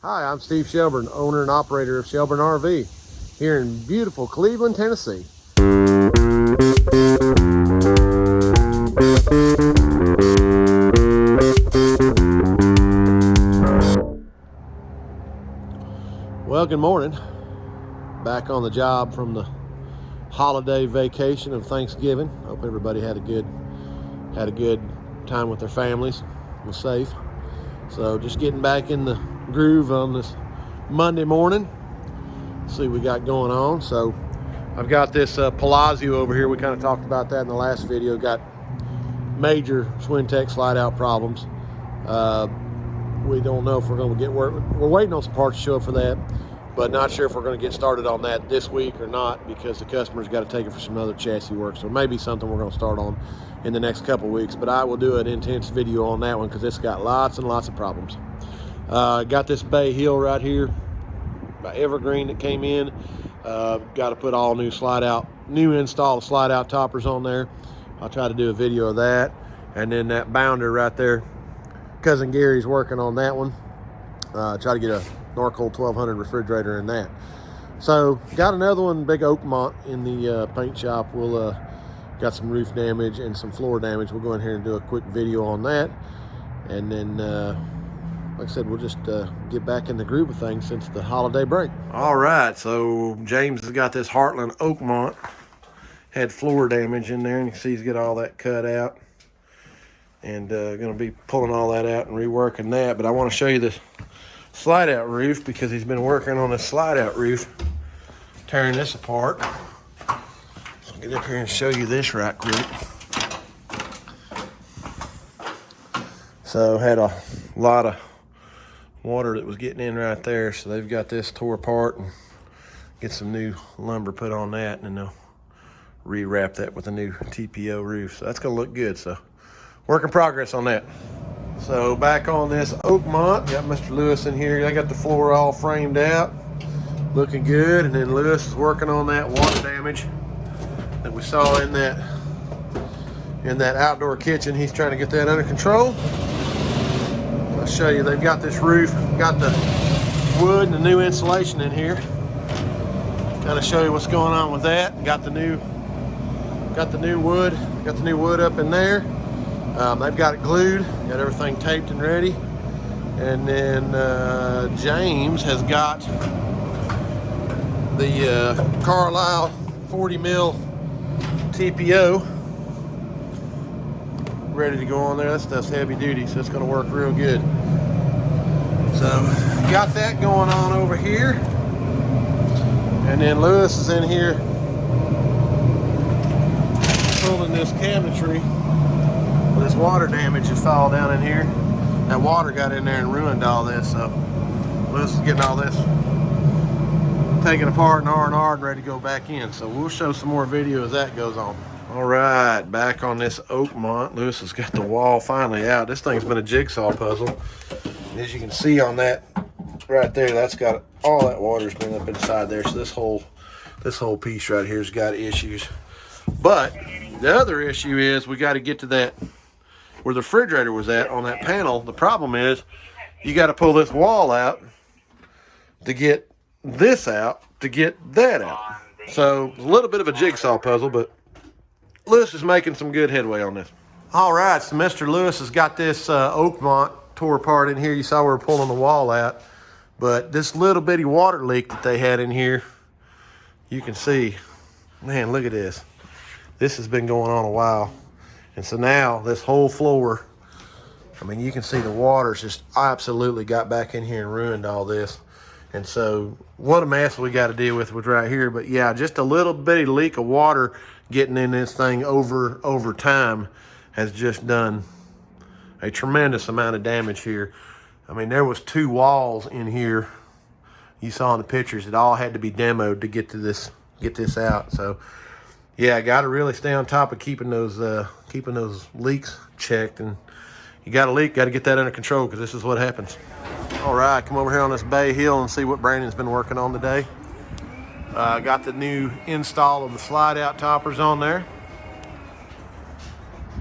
Hi, I'm Steve Shelburne, owner and operator of Shelburne RV here in beautiful Cleveland, Tennessee. Well, good morning. Back on the job from the holiday vacation of Thanksgiving. Hope everybody had a good time with their families, was safe. So just getting back in the groove on this Monday morning. See what we got going on. So I've got this Palazzo over here. We kind of talked about that in the last video. Got major Swintech slide out problems. We don't know if we're going to get work. We're waiting on some parts to show up for that, but not sure if we're going to get started on that this week or not, because the customer's got to take it for some other chassis work. So maybe something we're going to start on in the next couple weeks, but I will do an intense video on that one because it's got lots and lots of problems. Got this bay hill right here by Evergreen that came in. Got to put all new install of slide out toppers on there. I'll try to do a video of that. And then that bounder right there, cousin Gary's working on that one. Try to get a Norcold 1200 refrigerator in that. So got another one, big Oakmont in the paint shop. We'll got some roof damage and some floor damage. We'll go in here and do a quick video on that. And then like I said, we'll just get back in the groove of things since the holiday break. All right, so James has got this Heartland Oakmont. Had floor damage in there, and you can see he's got all that cut out. And going to be pulling all that out and reworking that. But I want to show you this slide out roof because he's been working on this slide out roof, tearing this apart. So I'll get up here and show you this right quick. So had a lot of water that was getting in right there, so they've got this tore apart and get some new lumber put on that, and then they'll rewrap that with a new TPO roof. So that's going to look good. So work in progress on that. So back on this Oakmont, got Mr. Lewis in here. I got the floor all framed out, looking good. And then Lewis is working on that water damage that we saw in that outdoor kitchen. He's trying to get that under control. I'll show you, they've got this roof, got the wood and the new insulation in here. Kind of show you what's going on with that. Got the new wood up in there. They've got it glued, got everything taped and ready. And then James has got the Carlisle 40 mil TPO ready to go on there. That stuff's heavy duty, so it's going to work real good. So got that going on over here. And then Lewis is in here pulling this cabinetry. This water damage has fallen down in here. That water got in there and ruined all this, so Lewis is getting all this taken apart and R&R and ready to go back in. So we'll show some more video as that goes on. All right, back on this Oakmont. Lewis has got the wall finally out. This thing's been a jigsaw puzzle. And as you can see on that right there, that's got all that water's been up inside there. So this whole piece right here's got issues. But the other issue is we got to get to that where the refrigerator was at on that panel. The problem is you got to pull this wall out to get this out to get that out. So a little bit of a jigsaw puzzle, but Lewis is making some good headway on this. All right, so Mr. Lewis has got this Oakmont tore apart in here. You saw we were pulling the wall out, but this little bitty water leak that they had in here, you can see, man, look at this. This has been going on a while. And so now this whole floor, I mean, you can see the water's just absolutely got back in here and ruined all this. And so what a mess we got to deal with right here. But yeah, just a little bitty leak of water getting in this thing over time has just done a tremendous amount of damage here. I mean, there was 2 walls in here you saw in the pictures. It all had to be demoed to get this out. So yeah, I got to really stay on top of keeping those leaks checked. And you got a leak, got to get that under control because this is what happens. All right, come over here on this bay hill and see what Brandon's been working on today. Got the new install of the slide out toppers on there.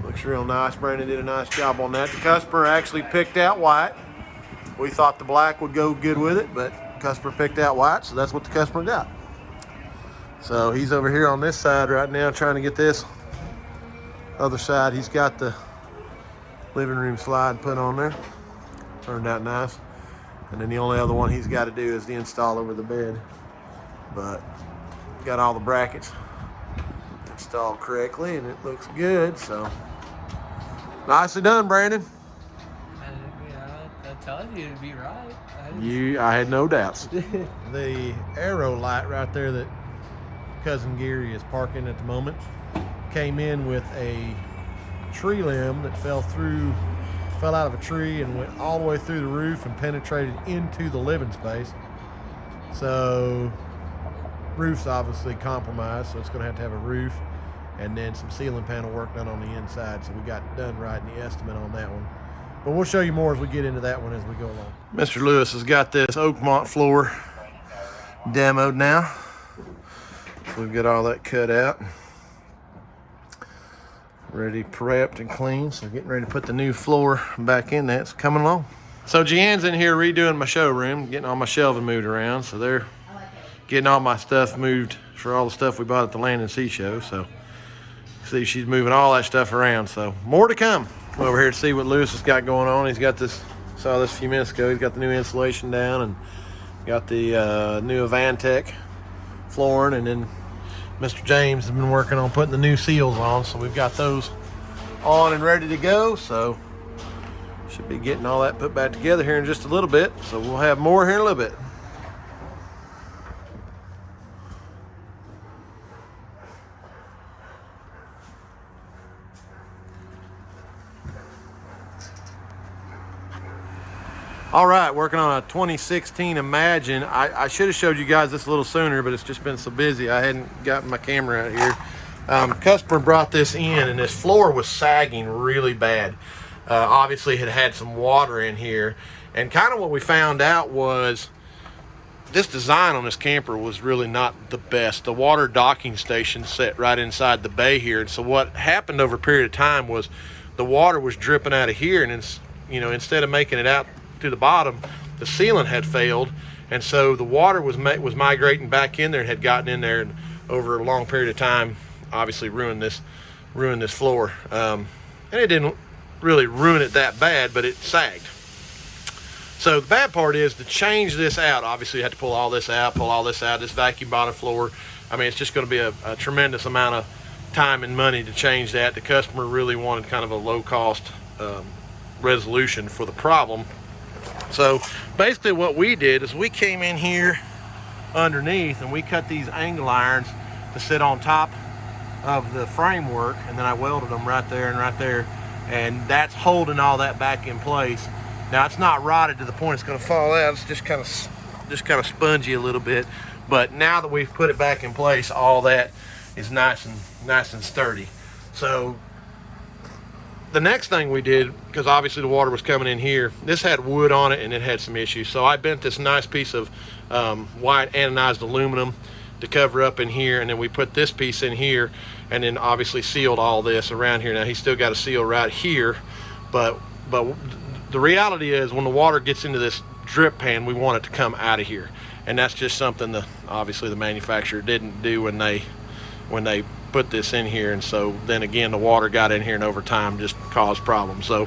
Looks real nice. Brandon did a nice job on that. The customer actually picked out white. We thought the black would go good with it, but customer picked out white, so that's what the customer got. So he's over here on this side right now trying to get this other side. He's got the living room slide put on there. Turned out nice. And then the only other one he's got to do is the install over the bed. But got all the brackets installed correctly and it looks good, so nicely done, Brandon. I told you it'd be right. I had no doubts. The arrow light right there that Cousin Gary is parking at the moment came in with a tree limb that fell out of a tree and went all the way through the roof and penetrated into the living space. So roof's obviously compromised, so it's going to have a roof and then some ceiling panel work done on the inside. So we got it done right in the estimate on that one. But we'll show you more as we get into that one as we go along. Mr. Lewis has got this Oakmont floor demoed now. So we've got all that cut out, ready, prepped and clean. So getting ready to put the new floor back in there. It's coming along. So Jean's in here redoing my showroom, getting all my shelving moved around. So they're getting all my stuff moved for all the stuff we bought at the Land and Sea Show. So see, she's moving all that stuff around. So more to come. Over here to see what Lewis has got going on. He's got this, saw this a few minutes ago. He's got the new insulation down and got the new Avantech flooring, and then Mr. James has been working on putting the new seals on. So we've got those on and ready to go. So should be getting all that put back together here in just a little bit. So we'll have more here in a little bit. All right, working on a 2016 Imagine. I should have showed you guys this a little sooner, but it's just been so busy. I hadn't gotten my camera out here. Customer brought this in, and this floor was sagging really bad. Obviously, it had some water in here. And kind of what we found out was this design on this camper was really not the best. The water docking station set right inside the bay here. And so what happened over a period of time was the water was dripping out of here, and it's, you know, instead of making it out to the bottom, the sealant had failed, and so the water was migrating back in there and had gotten in there, and over a long period of time obviously ruined this floor. And it didn't really ruin it that bad, but it sagged. So the bad part is to change this out, obviously you have to pull all this out, this vacuum bottom floor. I mean, it's just going to be a tremendous amount of time and money to change that. The customer really wanted kind of a low cost resolution for the problem. So basically what we did is we came in here underneath and we cut these angle irons to sit on top of the framework, and then I welded them right there and right there, and that's holding all that back in place. Now it's not rotted to the point it's going to fall out. It's just kind of spongy a little bit, but now that we've put it back in place, all that is nice and sturdy. So the next thing we did, because obviously the water was coming in here, this had wood on it and it had some issues. So I bent this nice piece of white anodized aluminum to cover up in here, and then we put this piece in here, and then obviously sealed all this around here. Now he's still got a seal right here, but the reality is when the water gets into this drip pan, we want it to come out of here, and that's just something that obviously the manufacturer didn't do when they put this in here. And so then again, the water got in here and over time just caused problems. So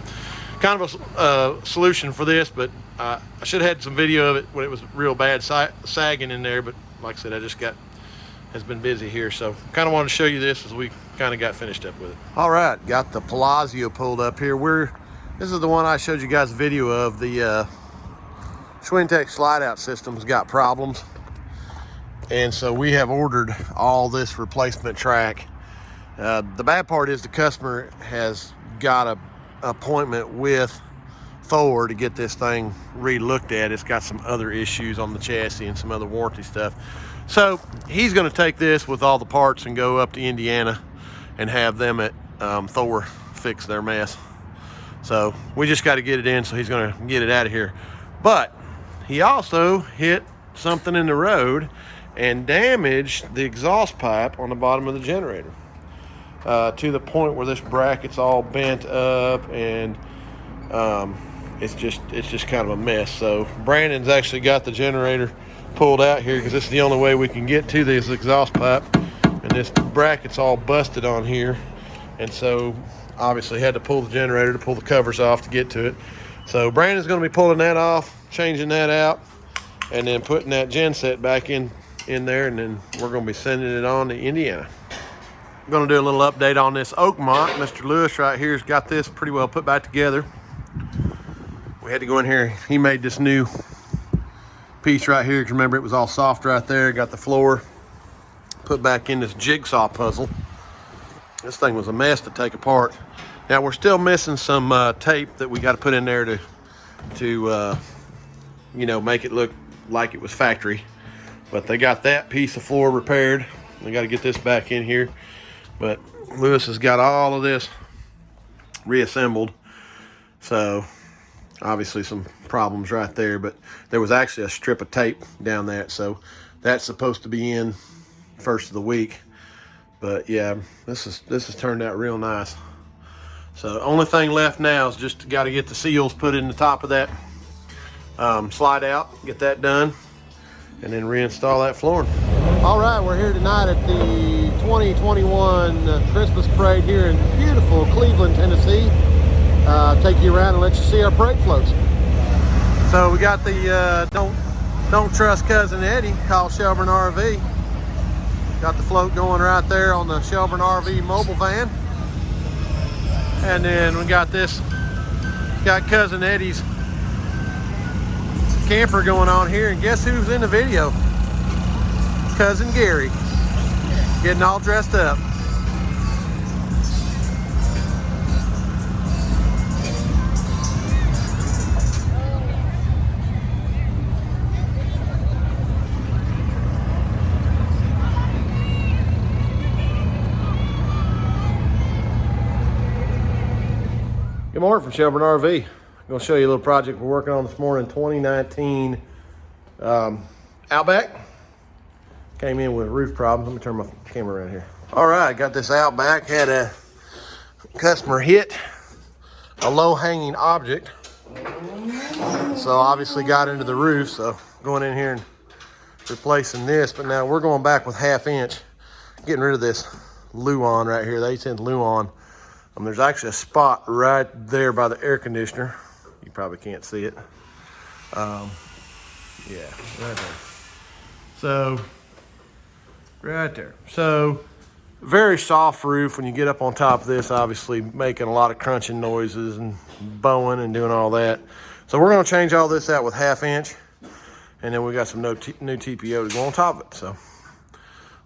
kind of a solution for this, but I should have had some video of it when it was real bad sagging in there, but like I said, has been busy here, so kind of wanted to show you this as we kind of got finished up with it. All right, got the Palazzo pulled up here. This is the one I showed you guys a video of. The Schwintek slide out system's got problems, and so we have ordered all this replacement track. The bad part is the customer has got an appointment with Thor to get this thing re-looked at. It's got some other issues on the chassis and some other warranty stuff. So he's going to take this with all the parts and go up to Indiana and have them at Thor fix their mess. So we just got to get it in, so he's going to get it out of here. But he also hit something in the road and damaged the exhaust pipe on the bottom of the generator to the point where this bracket's all bent up, and it's just kind of a mess. So Brandon's actually got the generator pulled out here because this is the only way we can get to this exhaust pipe, and this bracket's all busted on here, and so obviously had to pull the generator to pull the covers off to get to it. So Brandon's going to be pulling that off, changing that out, and then putting that gen set back in there, and then we're going to be sending it on to Indiana. I'm going to do a little update on this Oakmont. Mr. Lewis right here has got this pretty well put back together. We had to go in here. He made this new piece right here. Remember, it was all soft right there. Got the floor put back in this jigsaw puzzle. This thing was a mess to take apart. Now we're still missing some tape that we got to put in there to you know, make it look like it was factory. But they got that piece of floor repaired. They got to get this back in here. But Lewis has got all of this reassembled. So obviously some problems right there, but there was actually a strip of tape down that, so that's supposed to be in first of the week. But yeah, this has turned out real nice. So the only thing left now is just got to get the seals put in the top of that slide out, get that done, and then reinstall that flooring. All right, we're here tonight at the 2021 Christmas parade here in beautiful Cleveland, Tennessee. Take you around and let you see our parade floats. So we got the don't trust cousin Eddie, called Shelburne RV. Got the float going right there on the Shelburne RV mobile van. And then we got cousin Eddie's camper going on here, and guess who's in the video? Cousin Gary, getting all dressed up. Good morning from Shelburne RV. I'm going to show you a little project we're working on this morning. 2019 Outback. Came in with roof problems. Let me turn my camera around here. All right, got this Outback. Had a customer hit a low-hanging object. So obviously got into the roof. So going in here and replacing this. But now we're going back with 1/2 inch. Getting rid of this Luan right here. The 8-inch Luan. There's actually a spot right there by the air conditioner. You probably can't see it. Yeah, right there. So, right there. So, very soft roof. When you get up on top of this, obviously making a lot of crunching noises and bowing and doing all that. So we're going to change all this out with 1/2 inch. And then we got some new TPO to go on top of it. So,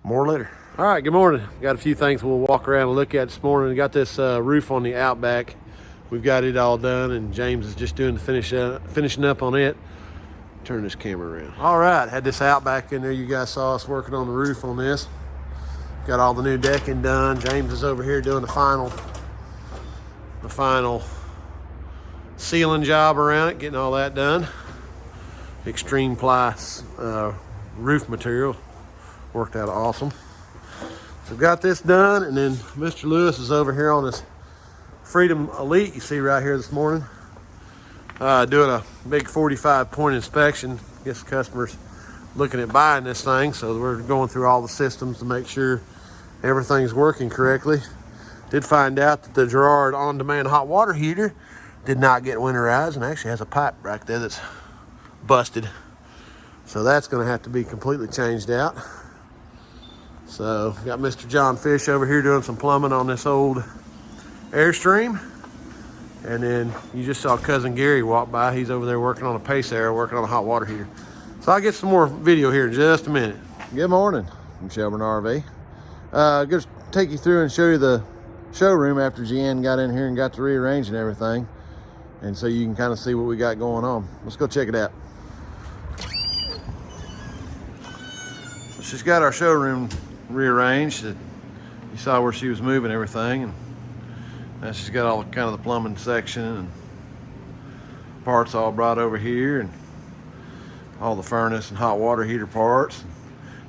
more later. All right, good morning. Got a few things we'll walk around and look at this morning. We got this roof on the Outback. We've got it all done, and James is just doing the finishing up on it. Turn this camera around. All right, had this Outback in there. You guys saw us working on the roof on this. Got all the new decking done. James is over here doing the final sealing job around it, getting all that done. Extreme ply roof material. Worked out awesome. So got this done, and then Mr. Lewis is over here on his Freedom Elite you see right here this morning. Doing a big 45-point inspection. Guess the customer's looking at buying this thing, so we're going through all the systems to make sure everything's working correctly. Did find out that the Gerard on-demand hot water heater did not get winterized and actually has a pipe right there that's busted. So that's going to have to be completely changed out. So got Mr. John Fish over here doing some plumbing on this old Airstream. And then you just saw cousin Gary walk by. He's over there working on a Pace Air, working on a hot water heater. So I'll get some more video here in just a minute. Good morning from Shelburne RV. Going to take you through and show you the showroom after Jan got in here and got to rearrange and everything. And so you can kind of see what we got going on. Let's go check it out. So she's got our showroom rearranged. You saw where she was moving everything, and now she's got all kind of the plumbing section and parts all brought over here, and all the furnace and hot water heater parts.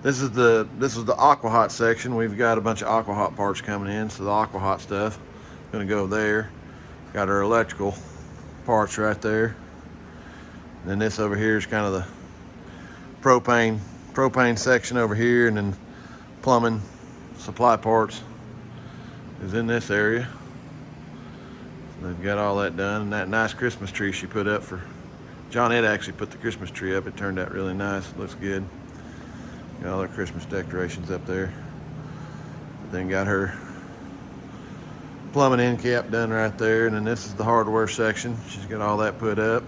This is the aqua hot section. We've got a bunch of aqua hot parts coming in, so the aqua hot stuff is going to go there. Got our electrical parts right there. And then this over here is kind of the propane section over here, and then plumbing supply parts is in this area. So they've got all that done, and that nice Christmas tree she put up for John Ed actually put the Christmas tree up. It turned out really nice. It looks good. Got all their Christmas decorations up there. Then got her plumbing end cap done right there, and then this is the hardware section. She's got all that put up,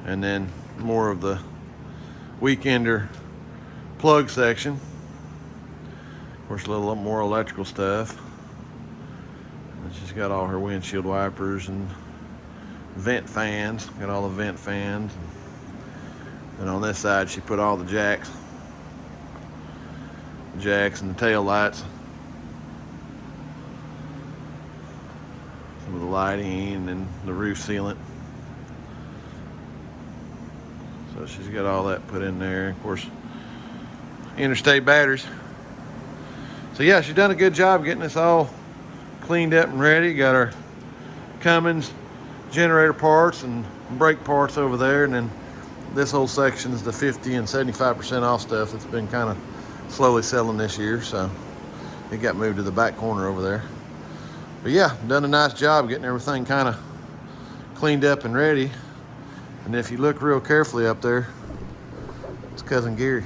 and then more of the weekender plug section. Of course, a little more electrical stuff. And she's got all her windshield wipers and vent fans. Got all the vent fans. And on this side, she put all the jacks and the tail lights. Some of the lighting and the roof sealant. So she's got all that put in there. Of course, interstate batteries. So yeah, she's done a good job getting this all cleaned up and ready. Got our Cummins generator parts and brake parts over there, and then this whole section is the 50 and 75% off stuff that's been kind of slowly selling this year, so it got moved to the back corner over there. But yeah, done a nice job getting everything kind of cleaned up and ready. And if you look real carefully up there, it's Cousin Gary.